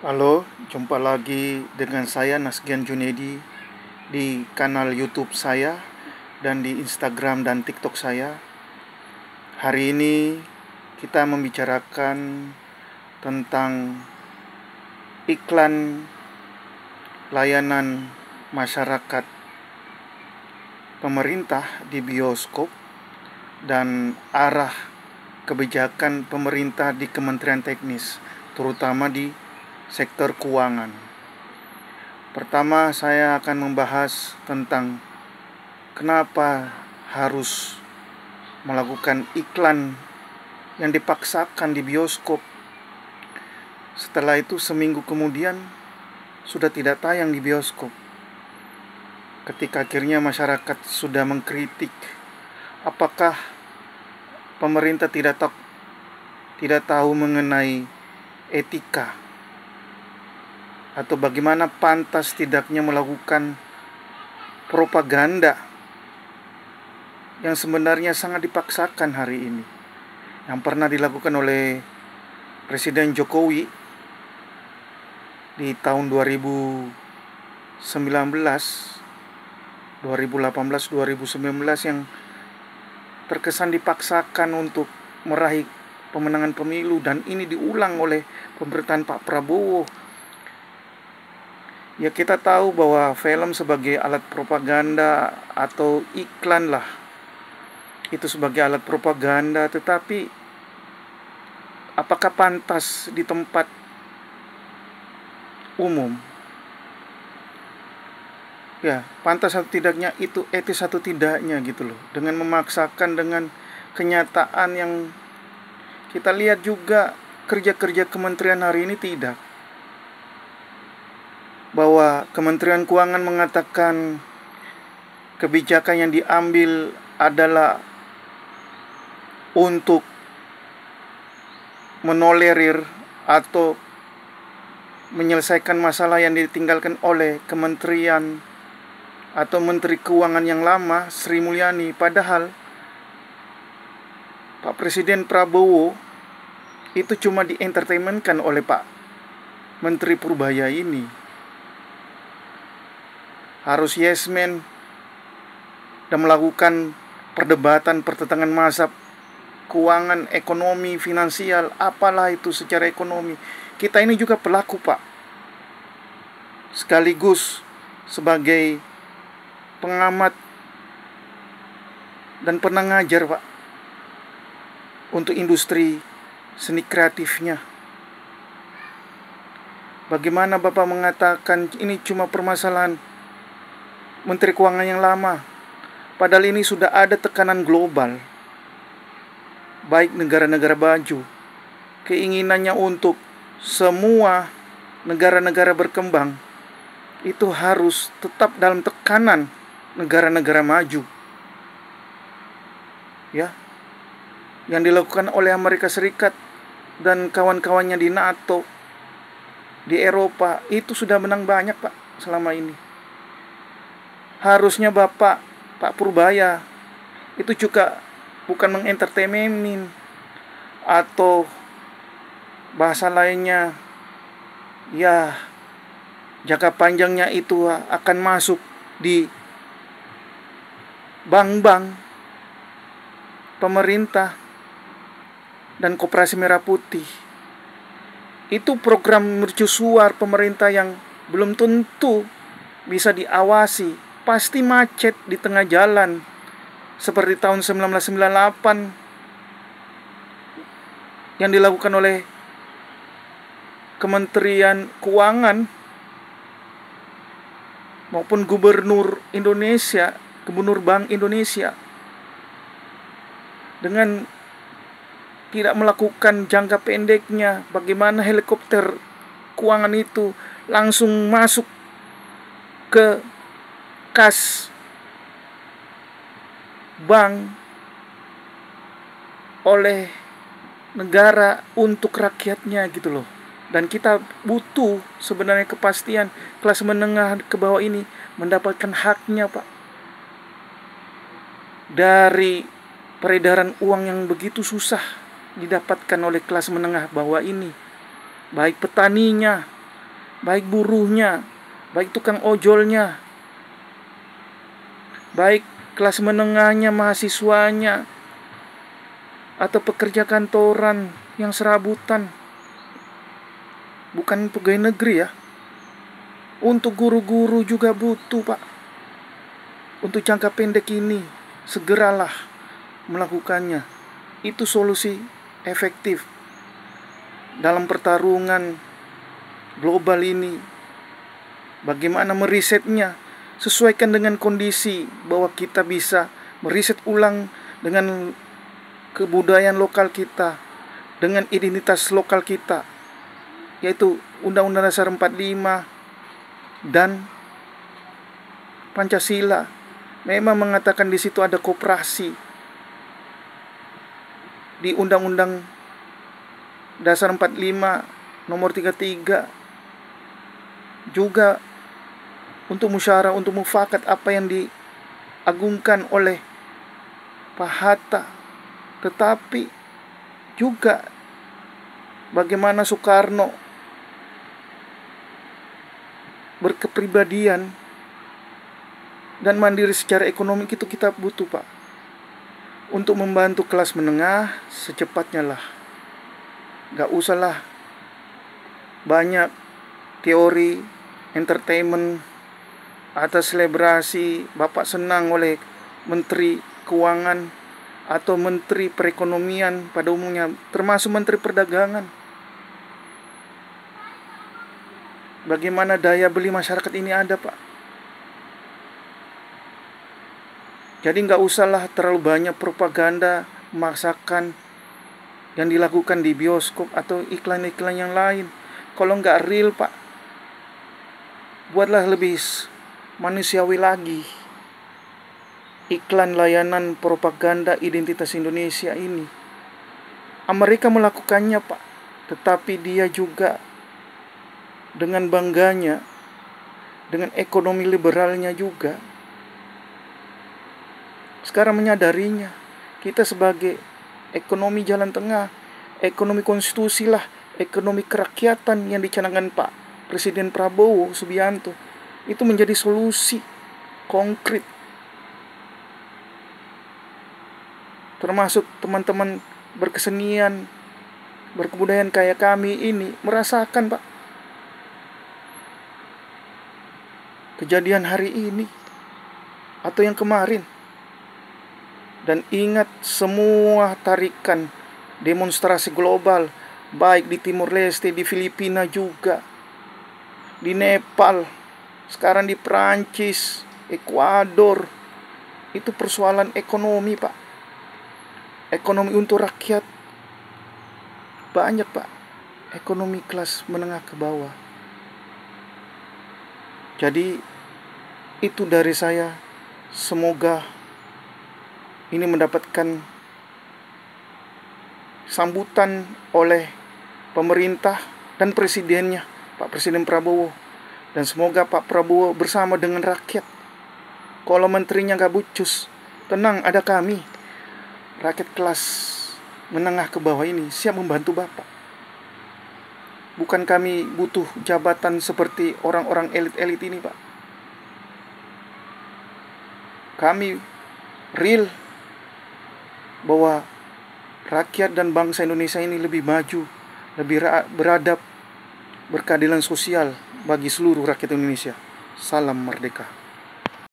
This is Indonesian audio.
Halo, jumpa lagi dengan saya Nasgian Junedi di kanal YouTube saya dan di Instagram dan TikTok saya. Hari ini kita membicarakan tentang iklan layanan masyarakat pemerintah di bioskop dan arah kebijakan pemerintah di Kementerian Teknis, terutama di sektor keuangan. Pertama, saya akan membahas tentang kenapa harus melakukan iklan yang dipaksakan di bioskop. Setelah itu seminggu kemudian sudah tidak tayang di bioskop. Ketika akhirnya masyarakat sudah mengkritik, apakah pemerintah tidak tahu mengenai etika atau bagaimana pantas tidaknya melakukan propaganda yang sebenarnya sangat dipaksakan hari ini, yang pernah dilakukan oleh Presiden Jokowi di tahun 2019, 2018, 2019 yang terkesan dipaksakan untuk meraih pemenangan pemilu, dan ini diulang oleh pemerintahan Pak Prabowo. Ya, kita tahu bahwa film sebagai alat propaganda atau iklan lah, itu sebagai alat propaganda, tetapi apakah pantas di tempat umum? Ya, pantas atau tidaknya, itu etis atau tidaknya gitu loh. Dengan memaksakan, dengan kenyataan yang kita lihat juga kerja-kerja kementerian hari ini tidak. Bahwa Kementerian Keuangan mengatakan kebijakan yang diambil adalah untuk menolerir atau menyelesaikan masalah yang ditinggalkan oleh kementerian atau Menteri Keuangan yang lama, Sri Mulyani. Padahal Pak Presiden Prabowo itu cuma dientertainmentkan oleh Pak Menteri Purbaya ini. Harus yes man dan melakukan perdebatan pertentangan mazhab, keuangan, ekonomi, finansial, apalah itu secara ekonomi. Kita ini juga pelaku, Pak, sekaligus sebagai pengamat dan pernah ngajar, Pak, untuk industri seni kreatifnya. Bagaimana Bapak mengatakan ini cuma permasalahan Menteri Keuangan yang lama, padahal ini sudah ada tekanan global, baik negara-negara maju, keinginannya untuk semua negara-negara berkembang itu harus tetap dalam tekanan negara-negara maju. Ya, yang dilakukan oleh Amerika Serikat dan kawan-kawannya di NATO, di Eropa, itu sudah menang banyak, Pak, selama ini. Harusnya Pak Purbaya itu juga bukan mengentertainin, atau bahasa lainnya, ya jangka panjangnya itu akan masuk di bank-bank, pemerintah, dan Koperasi Merah Putih. Itu program mercusuar pemerintah yang belum tentu bisa diawasi. Pasti macet di tengah jalan, seperti tahun 1998 yang dilakukan oleh Kementerian Keuangan maupun Gubernur Indonesia, Gubernur Bank Indonesia, dengan tidak melakukan jangka pendeknya, bagaimana helikopter keuangan itu langsung masuk ke kas bank oleh negara untuk rakyatnya gitu loh. Dan kita butuh sebenarnya kepastian kelas menengah ke bawah ini mendapatkan haknya, Pak, dari peredaran uang yang begitu susah didapatkan oleh kelas menengah bawah ini, baik petaninya, baik buruhnya, baik tukang ojolnya, baik kelas menengahnya, mahasiswanya, atau pekerja kantoran yang serabutan. Bukan pegawai negeri ya. Untuk guru-guru juga butuh, Pak. Untuk jangka pendek ini, segeralah melakukannya. Itu solusi efektif dalam pertarungan global ini. Bagaimana merisetnya, sesuaikan dengan kondisi bahwa kita bisa meriset ulang dengan kebudayaan lokal kita, dengan identitas lokal kita, yaitu Undang-Undang Dasar 45 dan Pancasila. Memang mengatakan di situ ada koperasi. Di Undang-Undang Dasar 45 nomor 33 juga untuk musyawarah, untuk mufakat apa yang diagungkan oleh Pak Hatta. Tetapi juga bagaimana Soekarno berkepribadian dan mandiri secara ekonomi, itu kita butuh, Pak. Untuk membantu kelas menengah secepatnya lah. Gak usahlah banyak teori entertainment atas selebrasi Bapak senang oleh Menteri Keuangan atau Menteri Perekonomian pada umumnya, termasuk Menteri Perdagangan. Bagaimana daya beli masyarakat ini ada, Pak. Jadi nggak usahlah terlalu banyak propaganda memaksakan yang dilakukan di bioskop atau iklan-iklan yang lain. Kalau nggak real, Pak, buatlah lebih manusiawi lagi iklan layanan propaganda identitas Indonesia ini. Amerika melakukannya, Pak, tetapi dia juga dengan bangganya, dengan ekonomi liberalnya juga, sekarang menyadarinya. Kita sebagai ekonomi jalan tengah, ekonomi konstitusi lah, ekonomi kerakyatan yang dicanangkan Pak Presiden Prabowo Subianto, itu menjadi solusi konkret. Termasuk teman-teman berkesenian, berkebudayaan kayak kami ini merasakan, Pak, kejadian hari ini atau yang kemarin. Dan ingat, semua tarikan demonstrasi global, baik di Timur Leste, di Filipina juga, di Nepal, sekarang di Perancis, Ekuador, itu persoalan ekonomi, Pak. Ekonomi untuk rakyat. Banyak, Pak, ekonomi kelas menengah ke bawah. Jadi itu dari saya. Semoga ini mendapatkan sambutan oleh pemerintah dan presidennya, Pak Presiden Prabowo. Dan semoga Pak Prabowo bersama dengan rakyat. Kalau menterinya gak becus, tenang, ada kami. Rakyat kelas menengah ke bawah ini siap membantu Bapak. Bukan kami butuh jabatan seperti orang-orang elit-elit ini, Pak. Kami real bahwa rakyat dan bangsa Indonesia ini lebih maju, lebih beradab, berkeadilan sosial bagi seluruh rakyat Indonesia. Salam merdeka.